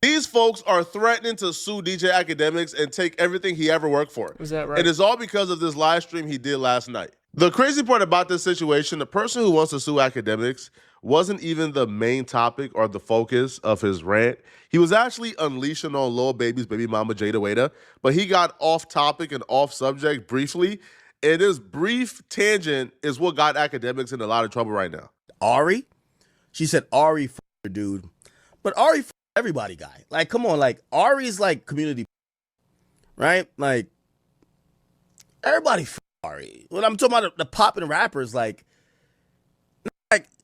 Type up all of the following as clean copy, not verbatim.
These folks are threatening to sue DJ Akademiks and take everything he ever worked for. Is that right? It is all because of this live stream he did last night. The crazy part about this situation, the person who wants to sue Akademiks wasn't even the main topic or the focus of his rant. He was actually unleashing on Lil Baby's baby mama, Jada Waiter, but he got off topic and off subject briefly. And this brief tangent is what got Akademiks in a lot of trouble right now. Ari? She said Ari f*** her dude. But Ari f*** everybody guy. Like, come on, like, Ari's like community, right? Like, everybody f*** Ari. When I'm talking about the popping rappers, like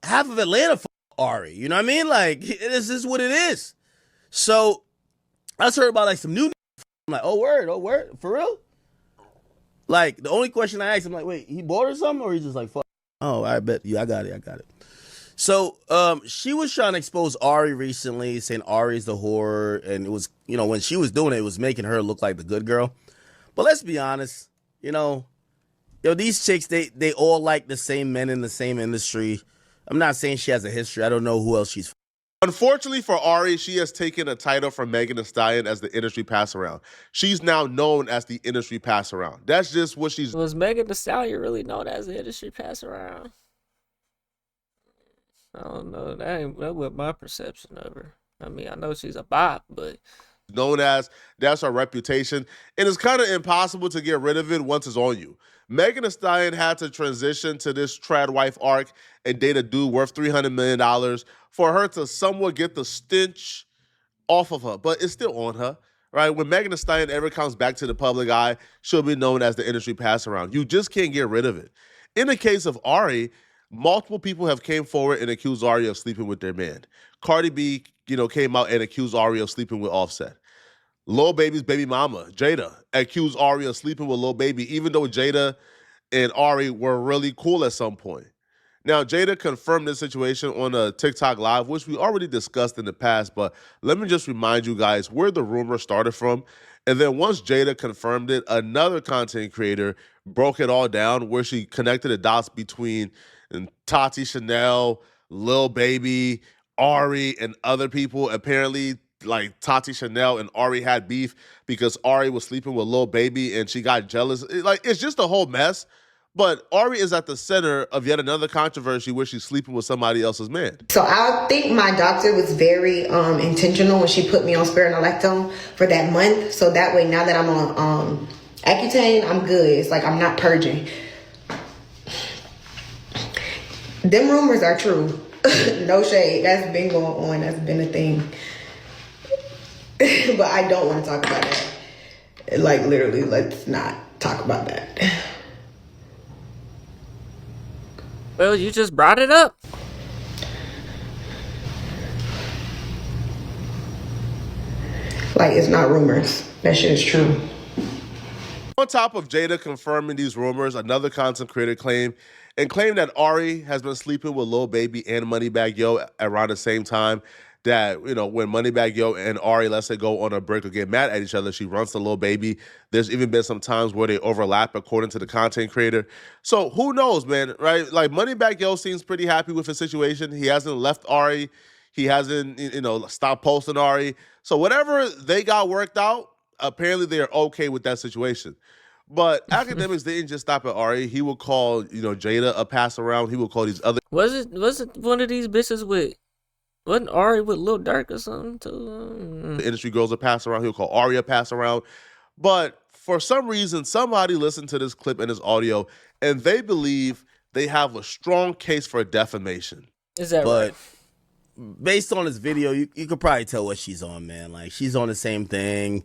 half of Atlanta f*** Ari. You know what I mean? Like, this is what it is. So, I just heard about like some new I'm like, oh word, for real? Like, the only question I asked, I'm like, wait, he bought her something? Or he just like, fuck? Oh, I bet you, I got it. So, she was trying to expose Ari recently, saying Ari's the whore, and it was, you know, when she was doing it, it was making her look like the good girl. But let's be honest, you know, these chicks, they all like the same men in the same industry. I'm not saying she has a history. I don't know who else she's. Unfortunately for Ari, she has taken a title from Megan Thee Stallion as the industry pass-around. She's now known as the industry pass-around. That's just what she's... Was Megan Thee Stallion really known as the industry pass-around? I don't know. That was my perception of her. I mean, I know she's a bop, but... known as, that's her reputation. And it's kind of impossible to get rid of it once it's on you. Megan Thee Stallion had to transition to this trad wife arc and date a dude worth $300 million for her to somewhat get the stench off of her. But it's still on her, right? When Megan Thee Stallion ever comes back to the public eye, she'll be known as the industry pass-around. You just can't get rid of it. In the case of Ari, multiple people have came forward and accused Ari of sleeping with their man. Cardi B, came out and accused Ari of sleeping with Offset. Lil Baby's baby mama, Jada, accused Ari of sleeping with Lil Baby, even though Jada and Ari were really cool at some point. Now, Jada confirmed this situation on a TikTok Live, which we already discussed in the past, but let me just remind you guys where the rumor started from. And then once Jada confirmed it, another content creator broke it all down where she connected the dots between Tati Chanel, Lil Baby, Ari, and other people. Apparently, like Tati Chanel and Ari had beef because Ari was sleeping with Lil Baby and she got jealous. It's just a whole mess. But Ari is at the center of yet another controversy where she's sleeping with somebody else's man. So I think my doctor was very intentional when she put me on spironolactone for that month. So that way, now that I'm on Accutane, I'm good. It's like I'm not purging. Them rumors are true. No shade. That's been going on. That's been a thing. But I don't want to talk about that. Like, literally, let's not talk about that. Well, you just brought it up. Like, it's not rumors. That shit is true. On top of Jada confirming these rumors, another content creator claimed that Ari has been sleeping with Lil Baby and Moneybagg Yo around the same time. That, when Moneybagg Yo and Ari, let's say, go on a break or get mad at each other, she runs to Lil Baby. There's even been some times where they overlap, according to the content creator. So who knows, man, right? Like, Moneybagg Yo seems pretty happy with his situation. He hasn't left Ari. He hasn't, stopped posting Ari. So whatever they got worked out, apparently they're okay with that situation. But Akademiks didn't just stop at Ari. He would call, Jada a pass around. He would call these other... Was it one of these bitches with... Wasn't Ari with Lil Durk or something too? The industry girls a pass around. He'll call Ari a pass around. But for some reason, somebody listened to this clip and this audio, and they believe they have a strong case for defamation. Is that right? Based on this video, you could probably tell what she's on, man. Like, she's on the same thing.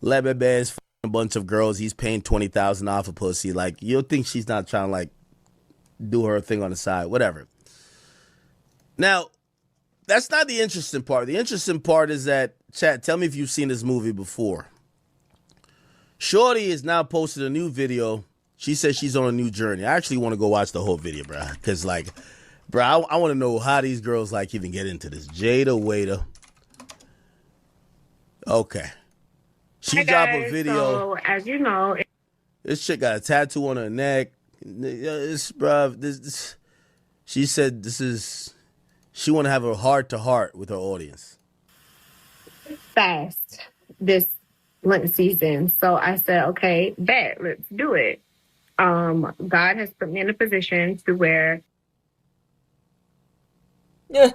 Lebebez a bunch of girls. He's paying $20,000 off a pussy. Like, you'll think she's not trying to, like, do her thing on the side. Whatever. Now... that's not the interesting part. The interesting part is that, chat, tell me if you've seen this movie before. Shorty has now posted a new video. She says she's on a new journey. I actually want to go watch the whole video, bro. Because, I want to know how these girls, even get into this. Jada Waiter. Okay. She dropped a video. So, as you know... this chick got a tattoo on her neck. She said this is... she want to have a heart-to-heart with her audience. fast this Lent season. So I said, okay, bet, let's do it. God has put me in a position to where Yeah.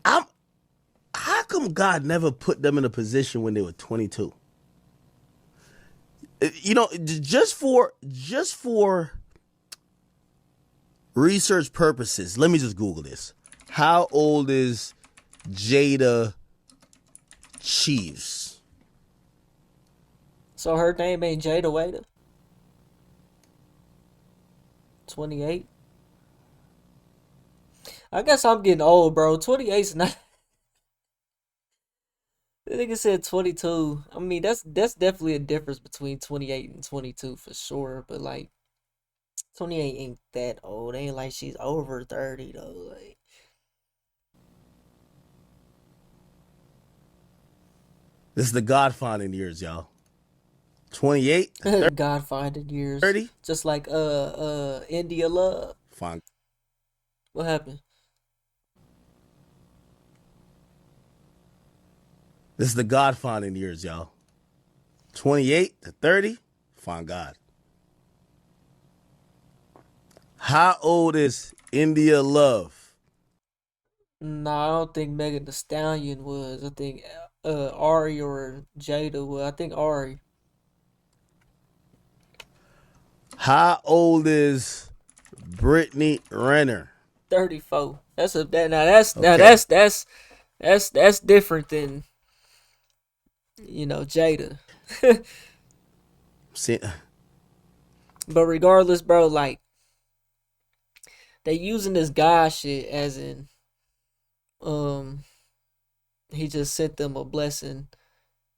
I'm. How come God never put them in a position when they were 22? You know, just for research purposes, let me just Google this. How old is Jada Chiefs? So her name ain't Jada Waiter. 28. I guess I'm getting old, bro. 28's not. The nigga said 22. I mean, that's definitely a difference between 28 and 22 for sure. But like, 28 ain't that old. Ain't like she's over 30 though. Like, This is the God-finding years, y'all. 28, God finding years. 30. Just like India Love. Fine. What happened? This is the God-finding years, y'all. 28 to 30. Find God. How old is India Love? Nah, I don't think Megan Thee Stallion was. I think Ari or Jada was. I think Ari. How old is Brittany Renner? 34. That's a that now that's now Okay. that's different than Jada. See, But regardless, bro, like they using this guy shit as in um he just sent them a blessing.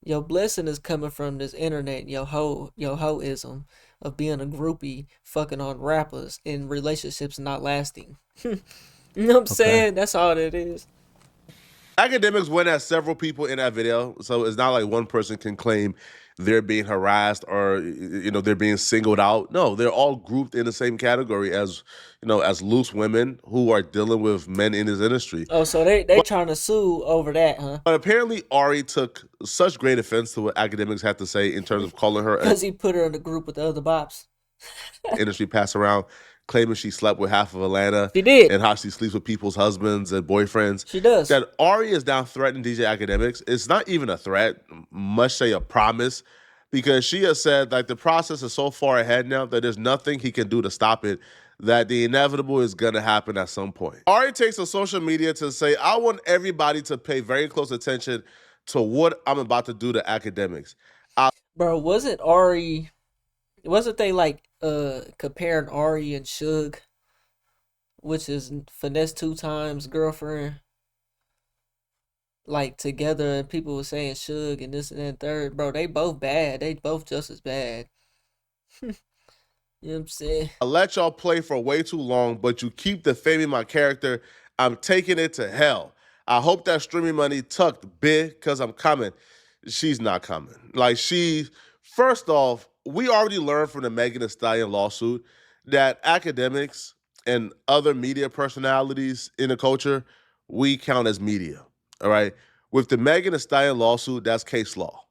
Your blessing is coming from this internet, your hoism of being a groupie fucking on rappers and relationships not lasting. You know what I'm okay. saying? That's all it is. Academics went at several people in that video, so it's not like one person can claim they're being harassed or they're being singled out. No, they're all grouped in the same category as as loose women who are dealing with men in this industry. Oh, so they trying to sue over that, huh? But apparently, Ari took such great offense to what Academics had to say in terms of calling her an Because he put her in the group with the other bops. industry pass around, claiming she slept with half of Atlanta She did. and how she sleeps with people's husbands and boyfriends. She does. That Ari is now threatening DJ Academics. It's not even a threat, much say a promise, because she has said like the process is so far ahead now that there's nothing he can do to stop it, that the inevitable is going to happen at some point. Ari takes to social media to say, I want everybody to pay very close attention to what I'm about to do to Academics. Bro, wasn't they like comparing Ari and Suge, which is Finesse 2 Times girlfriend, like together, and people were saying Suge and this and that third. Bro, they both bad. They both just as bad. You know what I'm saying? I let y'all play for way too long, but you keep defaming my character. I'm taking it to hell. I hope that streaming money tucked big because I'm coming. She's not coming. First off, we already learned from the Megan Thee Stallion lawsuit that academics and other media personalities in the culture, we count as media. All right. With the Megan Thee Stallion lawsuit, that's case law,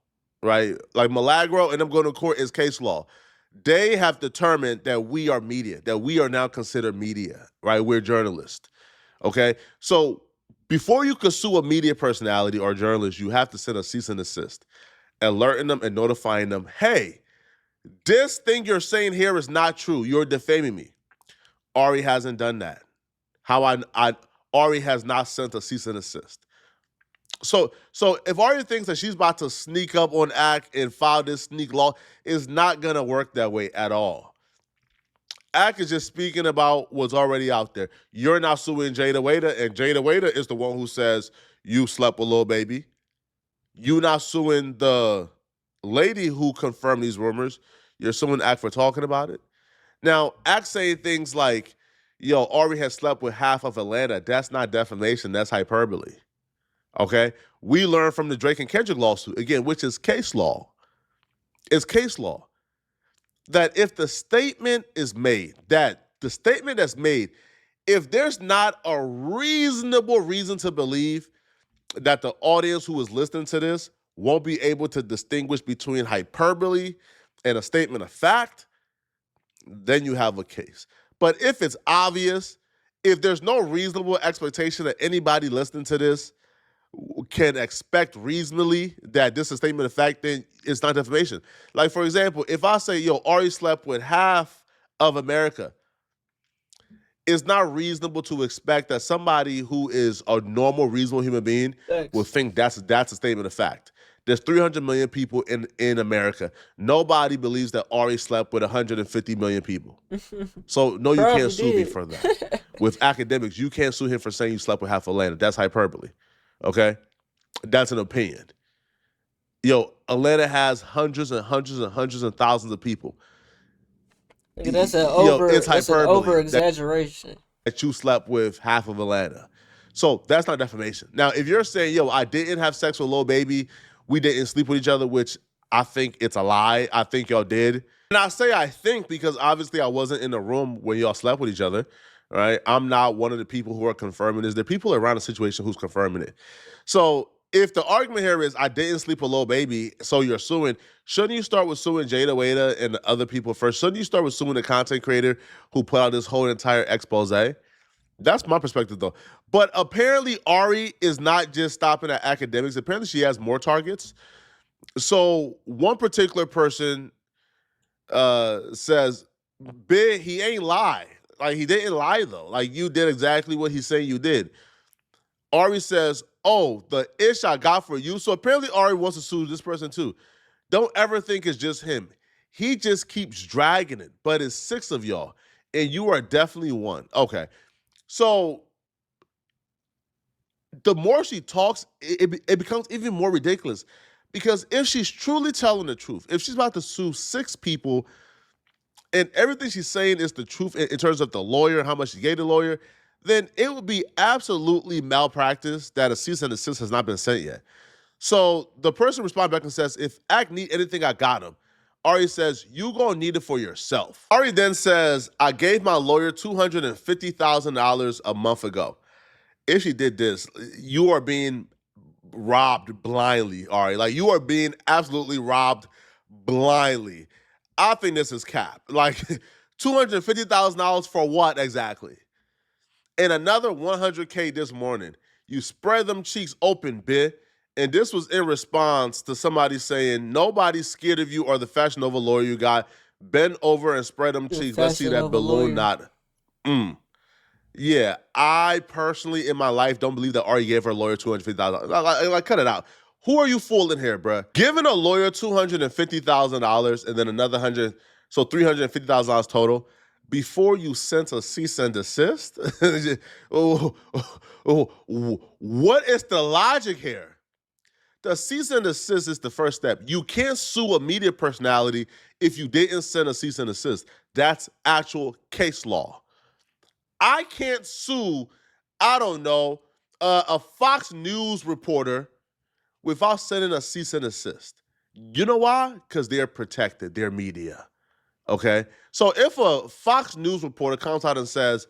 right? Like Milagro and them going to court is case law. They have determined that we are media, that we are now considered media, right? We're journalists, okay? So before you could sue a media personality or journalist, you have to send a cease and desist, alerting them and notifying them, hey, this thing you're saying here is not true. You're defaming me. Ari hasn't done that. Ari has not sent a cease and desist. So if Arya thinks that she's about to sneak up on Ack and file this sneak law, it's not gonna work that way at all. Ack is just speaking about what's already out there. You're not suing Jada Waiter, and Jada Waiter is the one who says you slept with Lil Baby. You not suing the lady who confirmed these rumors. You're suing Ack for talking about it. Now, Ack saying things like, yo, Ari has slept with half of Atlanta. That's not defamation, that's hyperbole. Okay? We learned from the Drake and Kendrick lawsuit, again, which is case law. It's case law. That if the statement is made, that the statement that's made if there's not a reasonable reason to believe that the audience who is listening to this won't be able to distinguish between hyperbole and a statement of fact, then you have a case. But if it's obvious, if there's no reasonable expectation that anybody listening to this can expect reasonably that this is a statement of fact, then it's not defamation. Like, for example, if I say, yo, Ari slept with half of America, it's not reasonable to expect that somebody who is a normal, reasonable human being will think that's a statement of fact. There's 300 million people in America. Nobody believes that Ari slept with 150 million people. So, no, you can't sue me for that. With Akademiks, you can't sue him for saying you slept with half Atlanta. That's hyperbole. Okay? That's an opinion. Yo, Atlanta has hundreds and hundreds and hundreds and thousands of people. That's an it's over exaggeration. That you slept with half of Atlanta. So that's not defamation. Now, if you're saying, yo, I didn't have sex with Lil Baby, we didn't sleep with each other, which I think it's a lie. I think y'all did. And I say I think because obviously I wasn't in the room when y'all slept with each other, right? I'm not one of the people who are confirming this. There are people around the situation who's confirming it. So if the argument here is I didn't sleep with Lil Baby, so you're suing, shouldn't you start with suing Jada Wada and the other people first? Shouldn't you start with suing the content creator who put out this whole entire expose? That's my perspective, though. But apparently Ari is not just stopping at Akademiks. Apparently she has more targets. So one particular person says, "Big, he ain't lie. Like, he didn't lie, though. Like, you did exactly what he's saying you did." Ari says, "Oh, the ish I got for you." So apparently Ari wants to sue this person too. Don't ever think it's just him. He just keeps dragging it, but it's 6 of y'all, and you are definitely one. Okay. So the more she talks, it becomes even more ridiculous, because if she's truly telling the truth, if she's about to sue 6 people and everything she's saying is the truth in terms of the lawyer, how much she gave the lawyer, then it would be absolutely malpractice that a cease and desist has not been sent yet. So the person responds back and says, "If Act need anything, I got him." Ari says, "You gonna need it for yourself." Ari then says, "I gave my lawyer $250,000 a month ago." If she did this, you are being robbed blindly, Ari. Like, you are being absolutely robbed blindly. I think this is cap. Like, $250,000 for what exactly? And another $100K this morning. You spread them cheeks open, bitch. And this was in response to somebody saying, "Nobody's scared of you or the Fashion Nova lawyer you got. Bend over and spread them cheeks. Let's see that balloon knot." Yeah, I personally in my life don't believe that Ari gave her lawyer $250,000. Like, cut it out. Who are you fooling here, bruh? Giving a lawyer $250,000 and then another so $350,000 total before you sent a cease and desist? What is the logic here? The cease and desist is the first step. You can't sue a media personality if you didn't send a cease and desist. That's actual case law. I can't sue, I don't know, a Fox News reporter without sending a cease and desist. You know why? Because they're protected. They're media. Okay? So if a Fox News reporter comes out and says,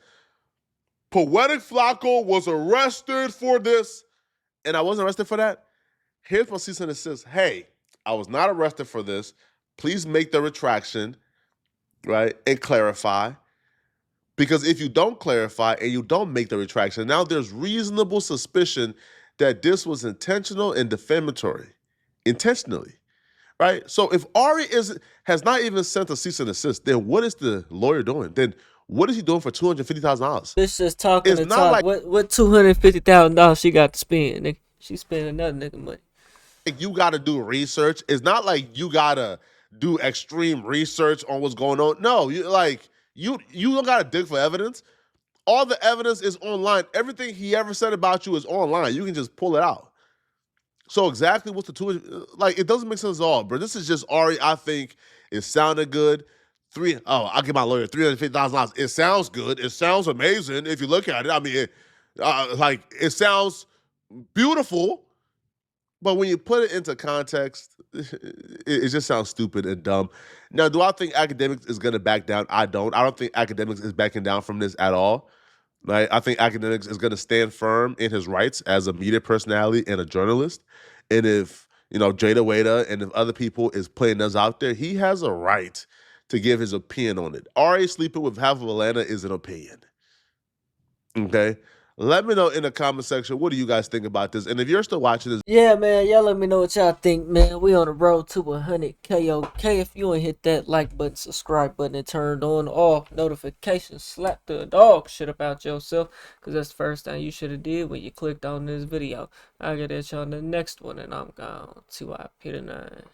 "Poetic Flacco was arrested for this," and I wasn't arrested for that, here's my cease and desist. Hey, I was not arrested for this. Please make the retraction, right, and clarify. Because if you don't clarify and you don't make the retraction, now there's reasonable suspicion that this was intentional and defamatory. Intentionally, right? So if Ari has not even sent a cease and desist, then what is the lawyer doing? Then what is he doing for $250,000? Bitch just talking to talk. Like, what $250,000 she got to spend? Nigga? She spending another nigga money. You got to do research. It's not like you got to do extreme research on what's going on. No, you don't got to dig for evidence. All the evidence is online. Everything he ever said about you is online. You can just pull it out. So exactly what's the two? Like, it doesn't make sense at all, bro. This is just Ari. I think it sounded good. I'll give my lawyer $350,000. It sounds good. It sounds amazing if you look at it. I mean, it sounds beautiful. But when you put it into context, it just sounds stupid and dumb. Now, do I think Akademiks is going to back down? I don't. I don't think Akademiks is backing down from this at all. Right? I think Academics is going to stand firm in his rights as a media personality and a journalist. And if, Jada Waiter and if other people is playing us out there, he has a right to give his opinion on it. Ari sleeping with half of Atlanta is an opinion. Okay? Let me know in the comment section, what do you guys think about this? And if you're still watching this, Yeah, man, y'all let me know what y'all think, man. We on the road to 100K. Okay, if you ain't hit that like button, subscribe button, and turned on all notifications, slap the dog shit about yourself, because that's the first thing you should have did when you clicked on this video. I'll get at y'all in the next one, and I'm gone. 2IP9.